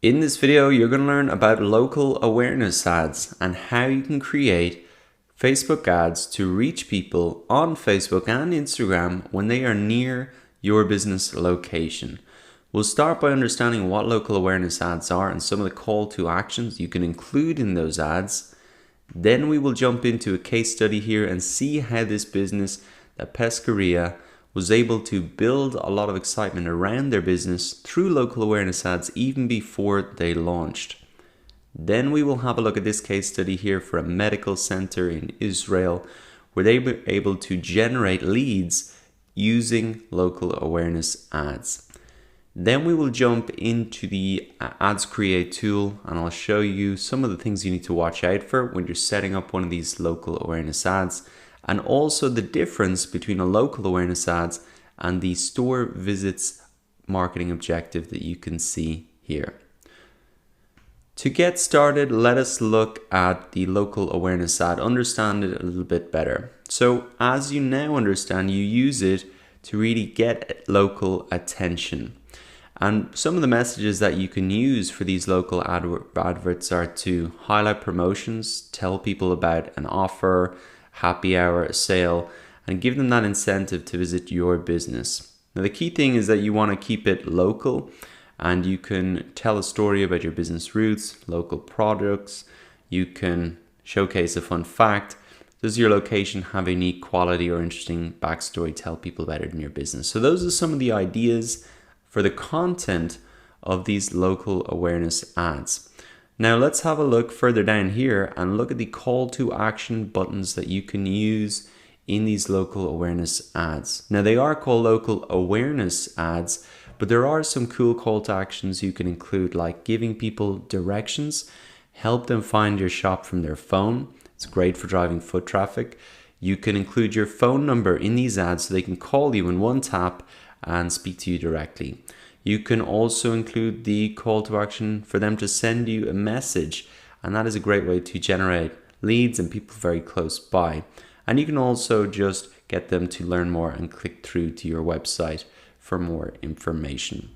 In this video, you're going to learn about local awareness ads and how you can create Facebook ads to reach people on Facebook and Instagram when they are near your business location. We'll start by understanding what local awareness ads are and some of the call to actions you can include in those ads. Then we will jump into a case study here and see how this business, the Pescaria, was able to build a lot of excitement around their business through local awareness ads even before they launched. Then we will have a look at this case study here for a medical center in Israel where they were able to generate leads using local awareness ads. Then we will jump into the Ads Create tool and I'll show you some of the things you need to watch out for when you're setting up one of these local awareness ads, and also the difference between a local awareness ads and the store visits marketing objective that you can see here. To get started, let us look at the local awareness ad, understand it a little bit better. So as you now understand, you use it to really get local attention. And some of the messages that you can use for these local adverts are to highlight promotions, tell people about an offer, happy hour, a sale, and give them that incentive to visit your business. Now the key thing is that you want to keep it local, and you can tell a story about your business roots, local products. You can showcase a fun fact. Does your location have a unique quality or interesting backstory? Tell people about it in your business. So those are some of the ideas for the content of these local awareness ads. Now let's have a look further down here and look at the call to action buttons that you can use in these local awareness ads. Now they are called local awareness ads, but there are some cool call to actions you can include, like giving people directions, help them find your shop from their phone. It's great for driving foot traffic. You can include your phone number in these ads so they can call you in one tap and speak to you directly. You can also include the call to action for them to send you a message, and that is a great way to generate leads and people very close by. And you can also just get them to learn more and click through to your website for more information.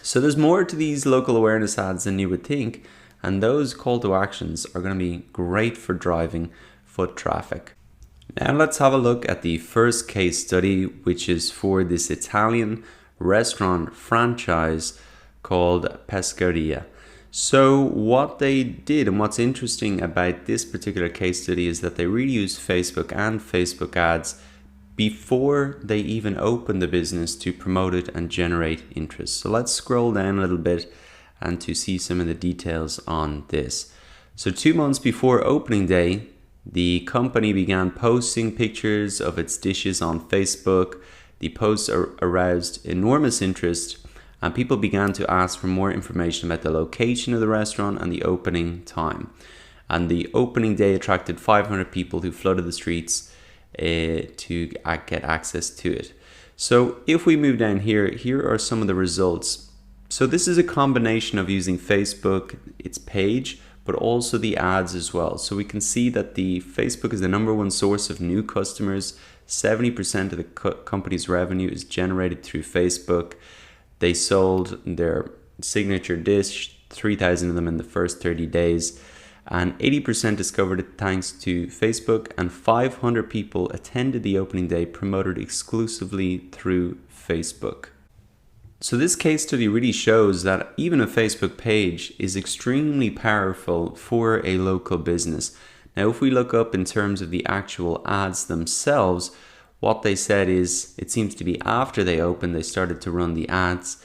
So there's more to these local awareness ads than you would think, and those call to actions are going to be great for driving foot traffic. Now let's have a look at the first case study, which is for this Italian restaurant franchise called Pescaria. So what they did, and what's interesting about this particular case study, is that they really used Facebook and Facebook ads before they even opened the business to promote it and generate interest. So let's scroll down a little bit and to see some of the details on this. So 2 months before opening day, the company began posting pictures of its dishes on Facebook. The posts aroused enormous interest, and people began to ask for more information about the location of the restaurant and the opening time. And the opening day attracted 500 people who flooded the streets to get access to it. So if we move down here, here are some of the results. So this is a combination of using Facebook, its page, but also the ads as well. So we can see that the Facebook is the #1 source of new customers. 70% of the company's revenue is generated through Facebook. They sold their signature dish, 3,000 of them in the first 30 days, and 80% discovered it thanks to Facebook, and 500 people attended the opening day promoted exclusively through Facebook. So this case study really shows that even a Facebook page is extremely powerful for a local business. Now, if we look up in terms of the actual ads themselves, what they said is, it seems to be after they opened, they started to run the ads,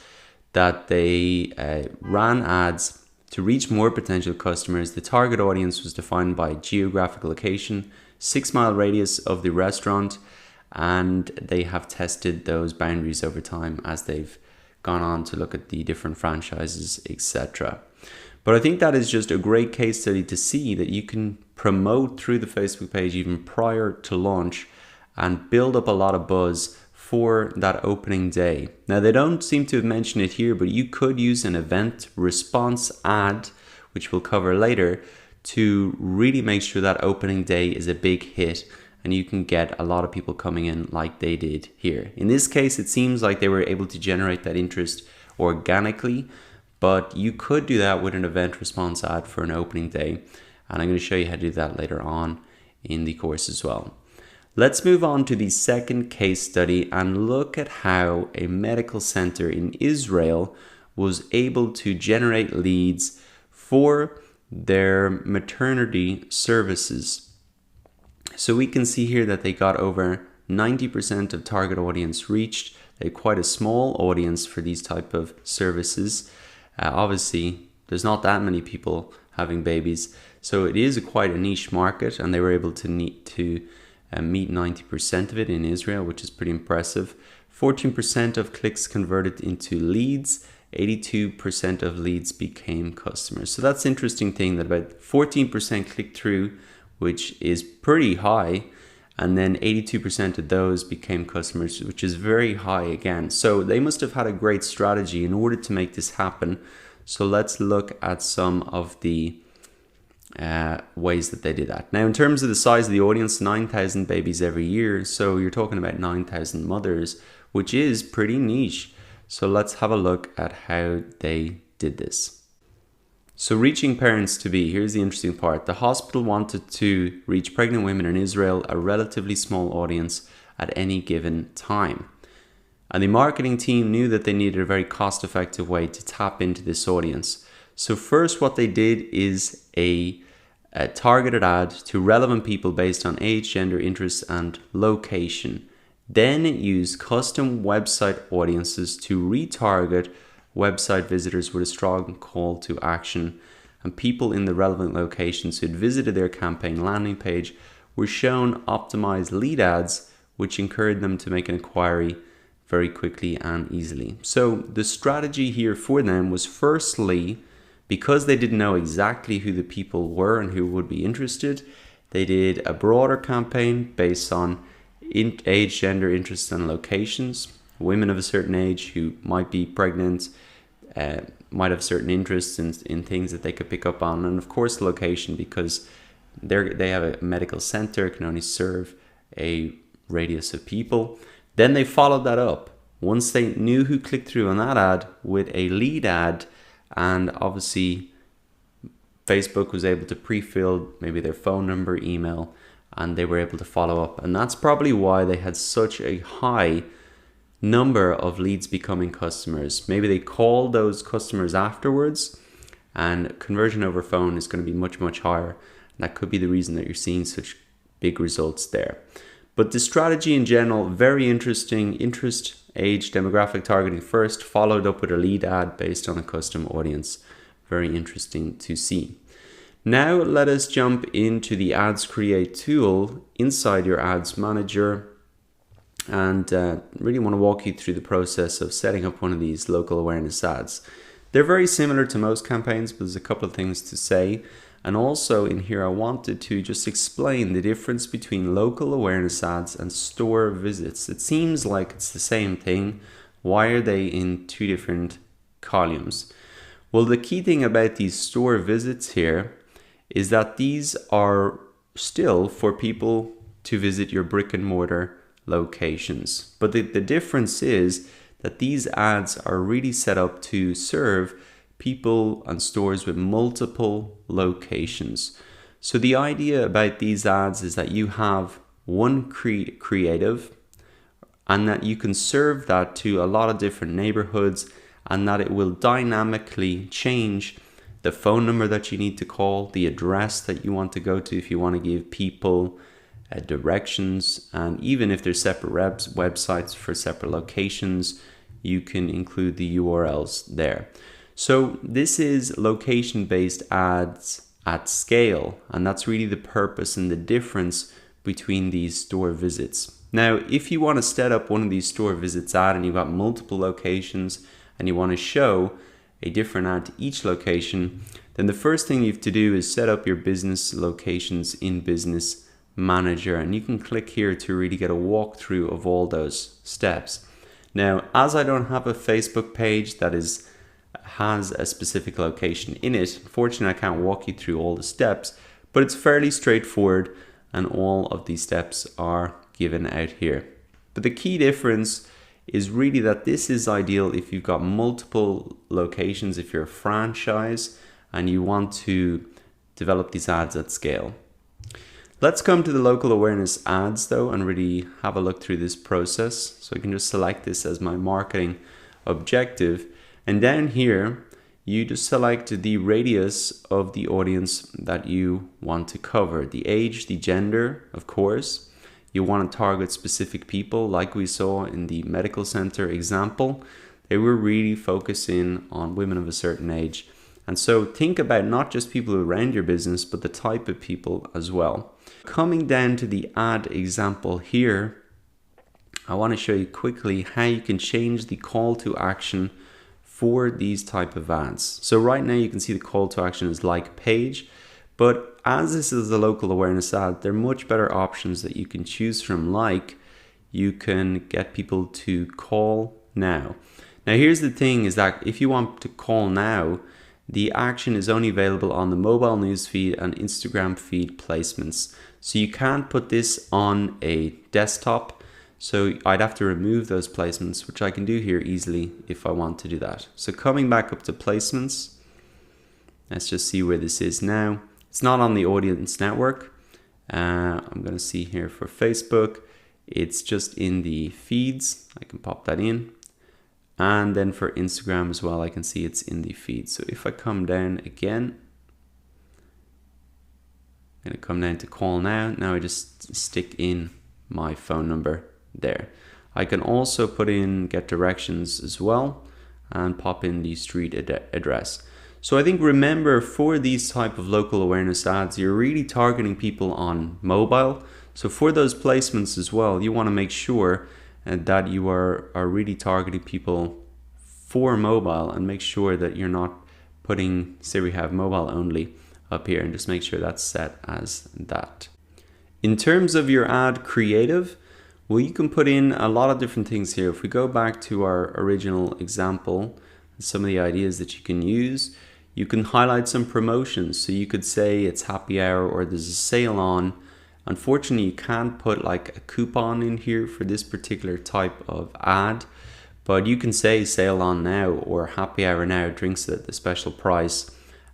that they ran ads to reach more potential customers. The target audience was defined by geographic location, 6-mile radius of the restaurant, and they have tested those boundaries over time as they've gone on to look at the different franchises, etc. But I think that is just a great case study to see that you can promote through the Facebook page even prior to launch and build up a lot of buzz for that opening day. Now they don't seem to have mentioned it here, but you could use an event response ad, which we'll cover later, to really make sure that opening day is a big hit and you can get a lot of people coming in like they did here. In this case, it seems like they were able to generate that interest organically, but you could do that with an event response ad for an opening day. And I'm going to show you how to do that later on in the course as well. Let's move on to the second case study and look at how a medical center in Israel was able to generate leads for their maternity services. So we can see here that they got over 90% of target audience reached. They had quite a small audience for these type of services. Obviously, there's not that many people having babies, so it is quite a niche market, and they were able to meet 90% of it in Israel, which is pretty impressive. 14% of clicks converted into leads. 82% of leads became customers. So that's an interesting thing, that about 14% click through, which is pretty high, and then 82% of those became customers, which is very high again. So they must have had a great strategy in order to make this happen. So let's look at some of the ways that they did that. Now, in terms of the size of the audience, 9,000 babies every year. So you're talking about 9,000 mothers, which is pretty niche. So let's have a look at how they did this. So reaching parents to be, here's the interesting part. The hospital wanted to reach pregnant women in Israel, a relatively small audience, at any given time. And the marketing team knew that they needed a very cost-effective way to tap into this audience. So first, what they did is a targeted ad to relevant people based on age, gender, interests, and location. Then it used custom website audiences to retarget website visitors with a strong call to action, and people in the relevant locations who had visited their campaign landing page were shown optimized lead ads, which encouraged them to make an inquiry very quickly and easily. So the strategy here for them was, firstly, because they didn't know exactly who the people were and who would be interested, they did a broader campaign based on age, gender, interests, and locations. Women of a certain age who might be pregnant, might have certain interests in things that they could pick up on, and of course location, because they have a medical center, can only serve a radius of people. Then they followed that up once they knew who clicked through on that ad with a lead ad, and obviously Facebook was able to pre-fill maybe their phone number, email, and they were able to follow up. And that's probably why they had such a high number of leads becoming customers. Maybe they called those customers afterwards, and conversion over phone is going to be much, much higher. And that could be the reason that you're seeing such big results there. But the strategy in general, very interesting. Interest, age, demographic targeting first, followed up with a lead ad based on a custom audience. Very interesting to see. Now let us jump into the Ads Create tool inside your Ads Manager, and really want to walk you through the process of setting up one of these local awareness ads. They're very similar to most campaigns, but there's a couple of things to say. And also in here, I wanted to just explain the difference between local awareness ads and store visits. It seems like it's the same thing. Why are they in two different columns? Well, the key thing about these store visits here is that these are still for people to visit your brick and mortar locations. But the difference is that these ads are really set up to serve people and stores with multiple locations. So the idea about these ads is that you have one creative, and that you can serve that to a lot of different neighborhoods, and that it will dynamically change the phone number that you need to call, the address that you want to go to if you want to give people directions, and even if there's separate websites for separate locations, you can include the URLs there. So this is location-based ads at scale, and that's really the purpose and the difference between these store visits. Now, if you want to set up one of these store visits ad and you've got multiple locations and you want to show a different ad to each location, then the first thing you have to do is set up your business locations in Business Manager, and you can click here to really get a walkthrough of all those steps. Now, as I don't have a Facebook page that has a specific location in it, unfortunately I can't walk you through all the steps, but it's fairly straightforward and all of these steps are given out here. But the key difference is really that this is ideal if you've got multiple locations, if you're a franchise and you want to develop these ads at scale. Let's come to the local awareness ads though and really have a look through this process. So I can just select this as my marketing objective, and down here you just select the radius of the audience that you want to cover, the age, the gender, of course. You want to target specific people, like we saw in the medical center example. They were really focusing on women of a certain age. And so think about not just people around your business, but the type of people as well. Coming down to the ad example here, I want to show you quickly how you can change the call to action for these type of ads. So right now you can see the call to action is like page, but as this is a local awareness ad, there are much better options that you can choose from, like you can get people to call now. Now here's the thing, is that if you want to call now, the action is only available on the mobile news feed and Instagram feed placements. So you can't put this on a desktop. So I'd have to remove those placements, which I can do here easily if I want to do that. So coming back up to placements, let's just see where this is now. It's not on the audience network. I'm going to see here for Facebook, it's just in the feeds. I can pop that in. And then for Instagram as well, I can see it's in the feed. So if I come down again, I'm going to come down to call now. Now I just stick in my phone number there. I can also put in get directions as well and pop in the street address. So I think, remember, for these type of local awareness ads, you're really targeting people on mobile. So for those placements as well, you want to make sure that you are really targeting people for mobile, and make sure that you're not putting, say we have mobile only up here, and just make sure that's set as that. In terms of your ad creative, well, you can put in a lot of different things here. If we go back to our original example, some of the ideas that you can use, you can highlight some promotions. So you could say it's happy hour or there's a sale on. Unfortunately, you can't put like a coupon in here for this particular type of ad, but you can say sale on now or happy hour now, drinks at the special price.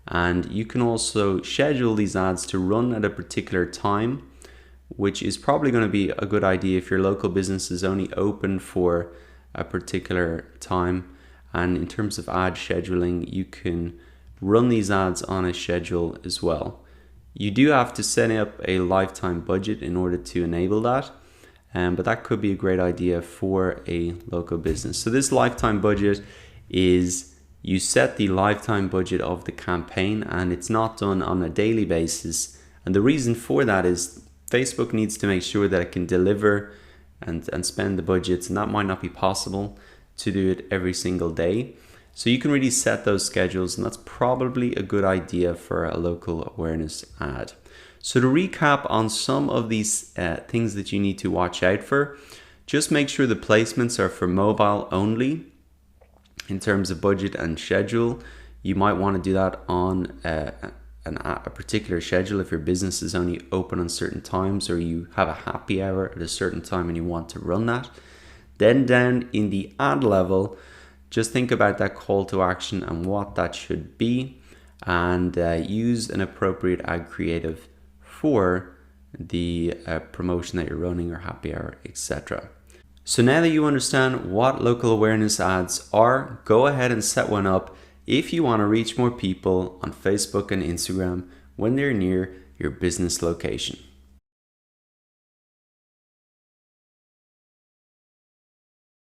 And you can also schedule these ads to run at a particular time, which is probably going to be a good idea if your local business is only open for a particular time. And in terms of ad scheduling, you can run these ads on a schedule as well. You do have to set up a lifetime budget in order to enable that, but that could be a great idea for a local business. So this lifetime budget is, you set the lifetime budget of the campaign, and it's not done on a daily basis. And the reason for that is Facebook needs to make sure that it can deliver and spend the budgets, and that might not be possible to do it every single day. So you can really set those schedules, and that's probably a good idea for a local awareness ad. So to recap on some of these things that you need to watch out for, just make sure the placements are for mobile only. In terms of budget and schedule, you might want to do that on a particular schedule if your business is only open on certain times, or you have a happy hour at a certain time and you want to run that. Then down in the ad level, just think about that call to action and what that should be, and use an appropriate ad creative for the promotion that you're running or happy hour, etc. So now that you understand what local awareness ads are, go ahead and set one up if you want to reach more people on Facebook and Instagram when they're near your business location.